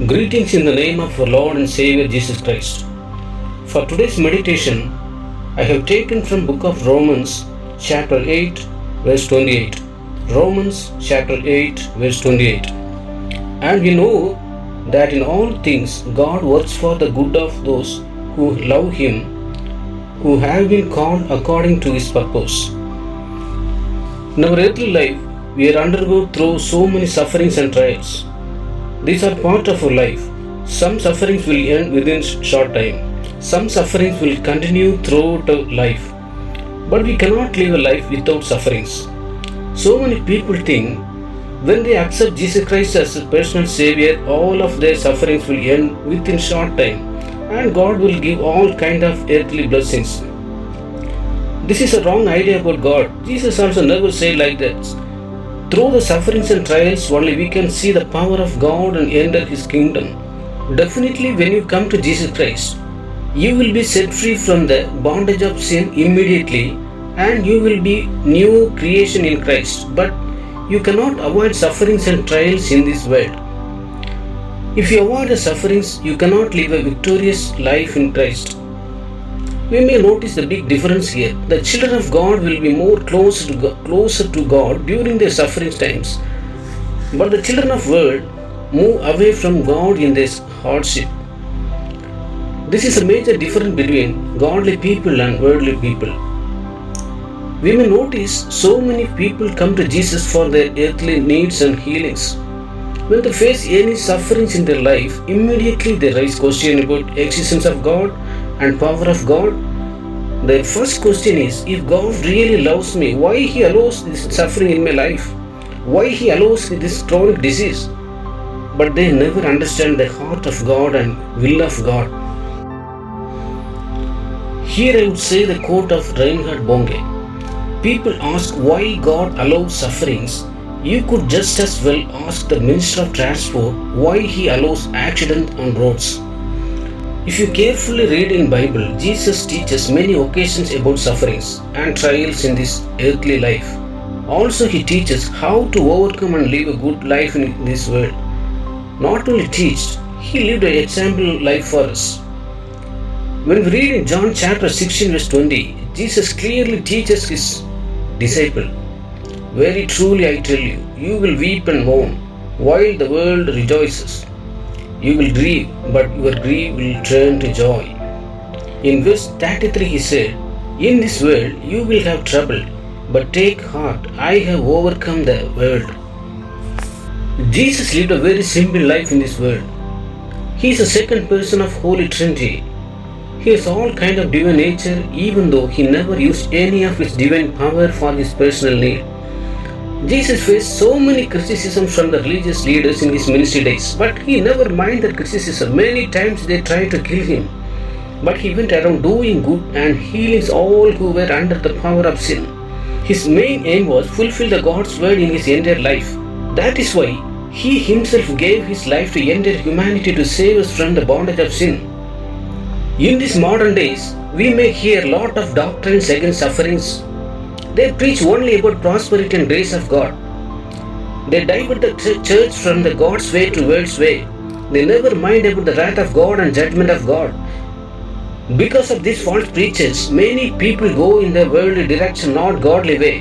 Greetings in the name of our Lord and Savior Jesus Christ. For today's meditation, I have taken from book of Romans chapter 8 verse 28. Romans chapter 8 verse 28. And we know that in all things God works for the good of those who love Him, who have been called according to His purpose. In our earthly life, we are undergo through so many sufferings and trials. These are part of our life. Some sufferings will end within short time. Some sufferings will continue throughout our life. But we cannot live a life without sufferings. So many people think when they accept Jesus Christ as a personal Savior, all of their sufferings will end within short time and God will give all kind of earthly blessings. This is a wrong idea about God. Jesus also never said like that. Through the sufferings and trials only we can see the power of God and enter His kingdom. Definitely when you come to Jesus Christ, you will be set free from the bondage of sin immediately and you will be new creation in Christ. But you cannot avoid sufferings and trials in this world. If you avoid the sufferings, you cannot live a victorious life in Christ. We may notice the big difference here. The children of God will be more closer to God during their suffering times. But the children of world move away from God in this hardship. This is a major difference between godly people and worldly people. We may notice so many people come to Jesus for their earthly needs and healings. When they face any sufferings in their life, immediately they raise question about existence of God and power of God. The first question is, if God really loves me, why He allows this suffering in my life? Why He allows this chronic disease? But they never understand the heart of God and will of God. Here I would say the quote of Reinhard Bonke. People ask why God allows sufferings. You could just as well ask the Minister of Transport why he allows accidents on roads. If you carefully read in Bible, Jesus teaches many occasions about sufferings and trials in this earthly life. Also He teaches how to overcome and live a good life in this world. Not only teach, He lived an example life for us. When we read in John chapter 16 verse 20, Jesus clearly teaches His disciple, "Very truly I tell you, you will weep and mourn, while the world rejoices. You will grieve, but your grief will turn to joy." In verse 33 He said, "In this world you will have trouble, but take heart, I have overcome the world." Jesus lived a very simple life in this world. He is the second person of Holy Trinity. He has all kind of divine nature, even though He never used any of His divine power for His personal need. Jesus faced so many criticisms from the religious leaders in His ministry days, but He never minded the criticism. Many times they tried to kill Him, but He went around doing good and healing all who were under the power of sin. His main aim was fulfill the God's word in His entire life. That is why He Himself gave His life to entire humanity to save us from the bondage of sin. In these modern days, we may hear a lot of doctrines against sufferings. They preach only about prosperity and grace of God. They divert the church from the God's way to world's way. They never mind about the wrath of God and judgment of God. Because of these false preachers, many people go in the worldly direction, not godly way.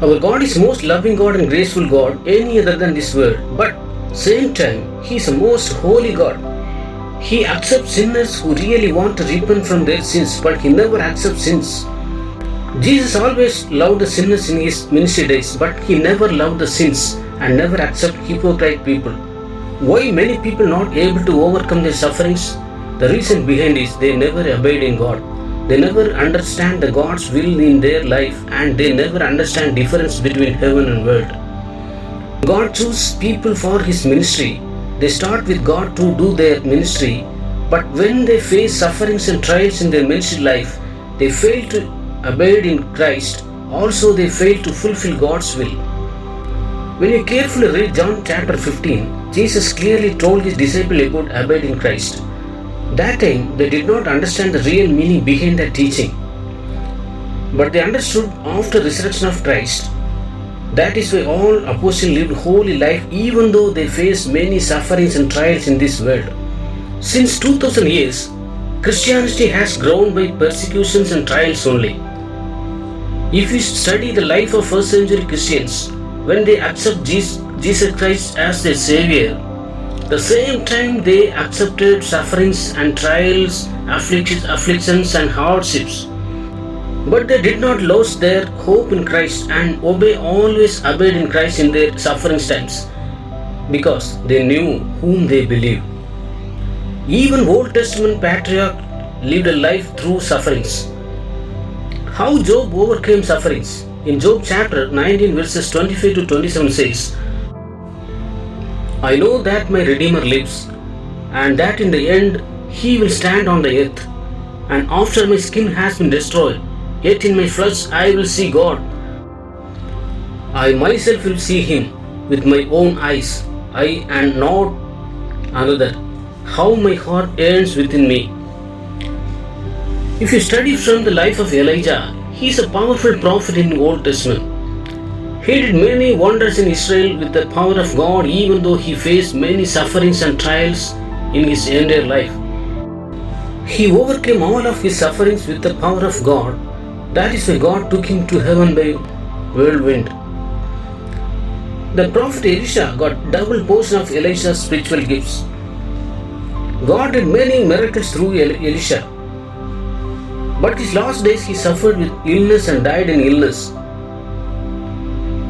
Our God is most loving God and graceful God, any other than this world. But same time, He is a most holy God. He accepts sinners who really want to repent from their sins, but He never accepts sins. Jesus always loved the sinners in His ministry days, but He never loved the sins and never accepted hypocrite people. Why many people not able to overcome their sufferings? The reason behind is they never obeyed in God. They never understand the God's will in their life and they never understand difference between heaven and world. God chooses people for His ministry. They start with God to do their ministry, but when they face sufferings and trials in their ministry life, they fail to abide in Christ. Also they fail to fulfill God's will. When you carefully read John chapter 15, Jesus clearly told His disciples about abiding in Christ. That time they did not understand the real meaning behind that teaching, but they understood after resurrection of Christ. That is why all apostles lived holy life even though they faced many sufferings and trials in this world. Since 2000 years, Christianity has grown by persecutions and trials only. If we study the life of first century Christians, when they accept Jesus Christ as their Savior, the same time they accepted sufferings and trials, afflictions and hardships. But they did not lose their hope in Christ and always obeyed in Christ in their suffering times, because they knew whom they believed. Even Old Testament patriarch lived a life through sufferings. How Job overcame sufferings. In Job chapter 19 verses 25 to 27 says, I know that my Redeemer lives, and that in the end he will stand on the earth. And after my skin has been destroyed, yet in my flesh I will see God. I myself will see him with my own eyes, I and not another. How my heart yearns within me. If you study from the life of Elijah, he is a powerful prophet in the Old Testament. He did many wonders in Israel with the power of God, even though he faced many sufferings and trials in his entire life. He overcame all of his sufferings with the power of God. That is why God took him to heaven by whirlwind. The prophet Elisha got double portion of Elisha's spiritual gifts. God did many miracles through Elisha. But his last days he suffered with illness and died in illness.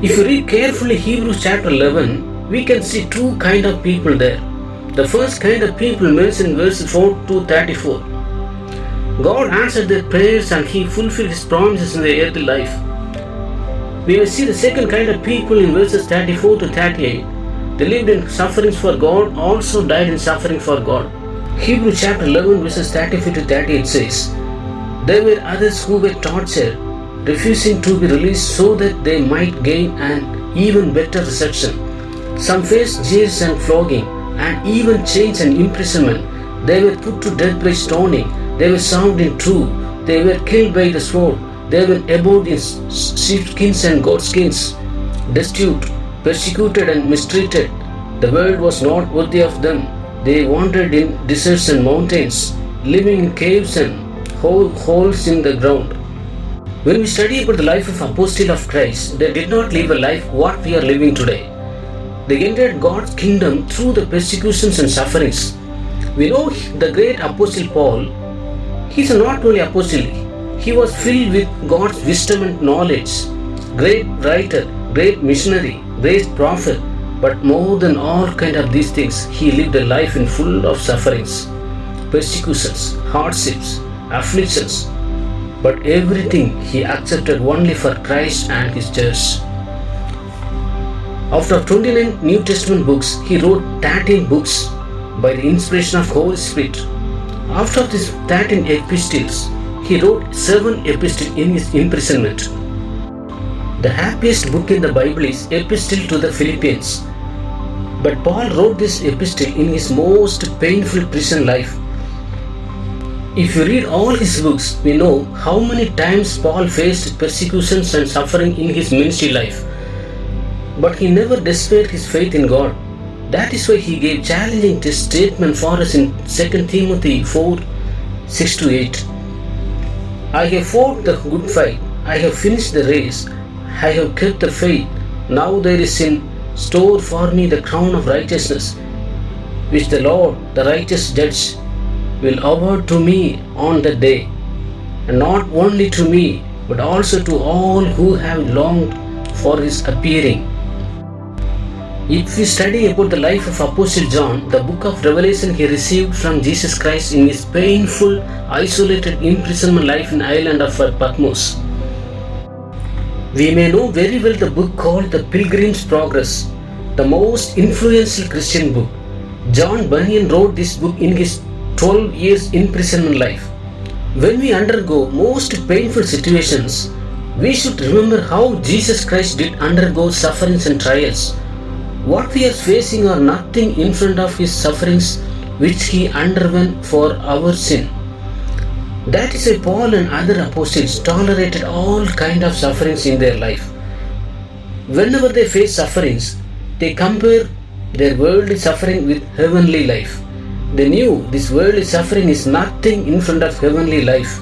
If you read carefully Hebrews chapter 11, we can see two kinds of people there. The first kind of people mentioned in verses 4 to 34. God answered their prayers and he fulfilled his promises in their earthly life. We will see the second kind of people in verses 34 to 38. They lived in sufferings for God, also died in suffering for God. Hebrews chapter 11 verses 35 to 38 says, there were others who were tortured, refusing to be released so that they might gain an even better reception. Some faced jeers and flogging, and even chains and imprisonment. They were put to death by stoning. They were sound in two. They were killed by the sword. They were abode in sheepskins and goatskins, destitute, persecuted and mistreated. The world was not worthy of them. They wandered in deserts and mountains, living in caves and holes in the ground. When we study about the life of Apostle of Christ, they did not live a life what we are living today. They entered God's kingdom through the persecutions and sufferings. We know the great Apostle Paul. He is not only apostle, he was filled with God's wisdom and knowledge. Great writer, great missionary, great prophet. But more than all kind of these things, he lived a life in full of sufferings, persecutions, hardships, afflictions, but everything he accepted only for Christ and his church. After 29 New Testament books, he wrote 13 books by the inspiration of Holy Spirit. After these 13 epistles, he wrote 7 epistles in his imprisonment. The happiest book in the Bible is Epistle to the Philippians. But Paul wrote this epistle in his most painful prison life. If you read all his books, we know how many times Paul faced persecutions and suffering in his ministry life. But he never despaired his faith in God. That is why he gave challenging statement for us in 2 Timothy 4, 6 to 8. I have fought the good fight. I have finished the race. I have kept the faith. Now there is in store for me the crown of righteousness, which the Lord, the righteous judge, will award to me on that day, and not only to me, but also to all who have longed for his appearing. If we study about the life of Apostle John, the book of Revelation he received from Jesus Christ in his painful, isolated imprisonment life in the island of Patmos. We may know very well the book called The Pilgrim's Progress, the most influential Christian book. John Bunyan wrote this book in his 12 years imprisonment life. When we undergo most painful situations, we should remember how Jesus Christ did undergo sufferings and trials. What we are facing are nothing in front of his sufferings which he underwent for our sin. That is why Paul and other apostles tolerated all kind of sufferings in their life. Whenever they face sufferings, they compare their worldly suffering with heavenly life. They knew this worldly suffering is nothing in front of heavenly life.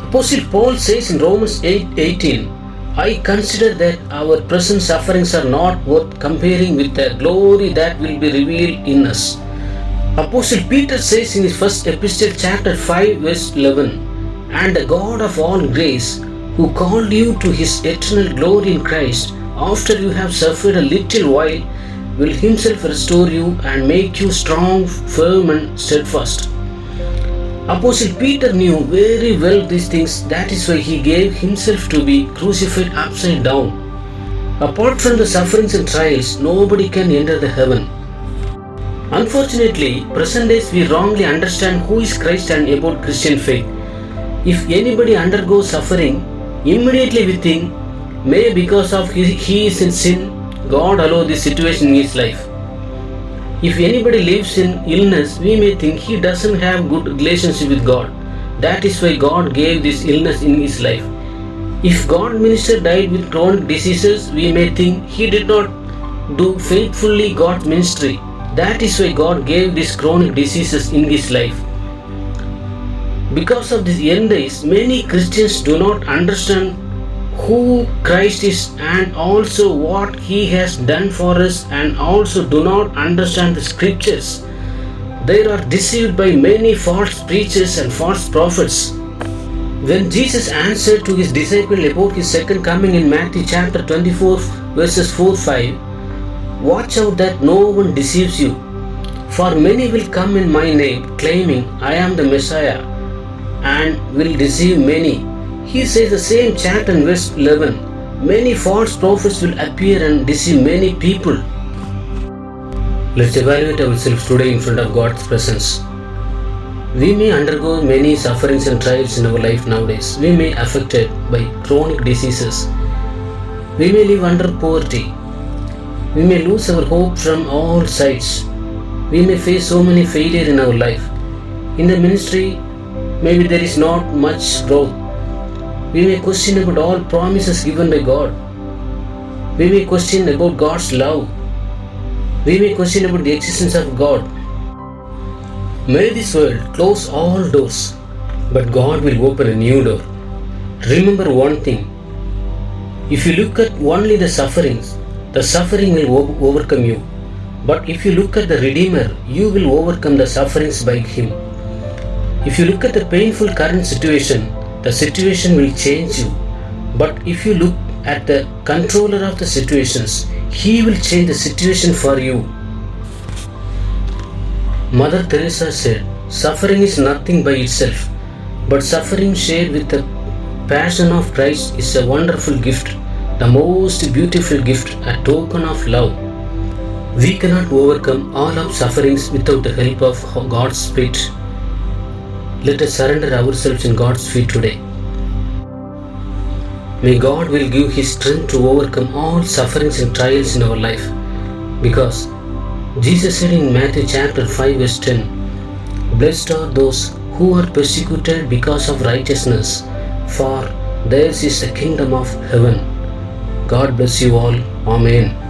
Apostle Paul says in Romans 8:18, I consider that our present sufferings are not worth comparing with the glory that will be revealed in us. Apostle Peter says in his first epistle, chapter 5, verse 11, and the God of all grace, who called you to his eternal glory in Christ, after you have suffered a little while, will himself restore you and make you strong, firm, and steadfast. Apostle Peter knew very well these things, that is why he gave himself to be crucified upside down. Apart from the sufferings and trials, nobody can enter the heaven. Unfortunately, present days we wrongly understand who is Christ and about Christian faith. If anybody undergoes suffering, immediately we think, may because of he is in sin, God allow this situation in his life. If anybody lives in illness, we may think he doesn't have good relationship with God. That is why God gave this illness in his life. If God minister died with chronic diseases, we may think he did not do faithfully God's ministry. That is why God gave these chronic diseases in his life. Because of these end days, many Christians do not understand who Christ is and also what he has done for us, and also do not understand the scriptures. They are deceived by many false preachers and false prophets. When Jesus answered to his disciple about his second coming in Matthew chapter 24 verses 4-5, watch out that no one deceives you, for many will come in my name claiming I am the Messiah, and will deceive many. He says the same chapter in verse 11, many false prophets will appear and deceive many people. Let's evaluate ourselves today in front of God's presence. We may undergo many sufferings and trials in our life nowadays. We may be affected by chronic diseases. We may live under poverty. We may lose our hope from all sides. We may face so many failures in our life. In the ministry, maybe there is not much growth. We may question about all promises given by God. We may question about God's love. We may question about the existence of God. May this world close all doors, but God will open a new door. Remember one thing. If you look at only the suffering will overcome you. But if you look at the Redeemer, you will overcome the sufferings by Him. If you look at the painful current situation, the situation will change you. But if you look at the controller of the situations, He will change the situation for you. Mother Teresa said, suffering is nothing by itself, but suffering shared with the passion of Christ is a wonderful gift, the most beautiful gift, a token of love. We cannot overcome all our sufferings without the help of God's Spirit. Let us surrender ourselves in God's feet today. May God will give His strength to overcome all sufferings and trials in our life. Because Jesus said in Matthew chapter 5 verse 10, blessed are those who are persecuted because of righteousness, for theirs is the kingdom of heaven. God bless you all. Amen.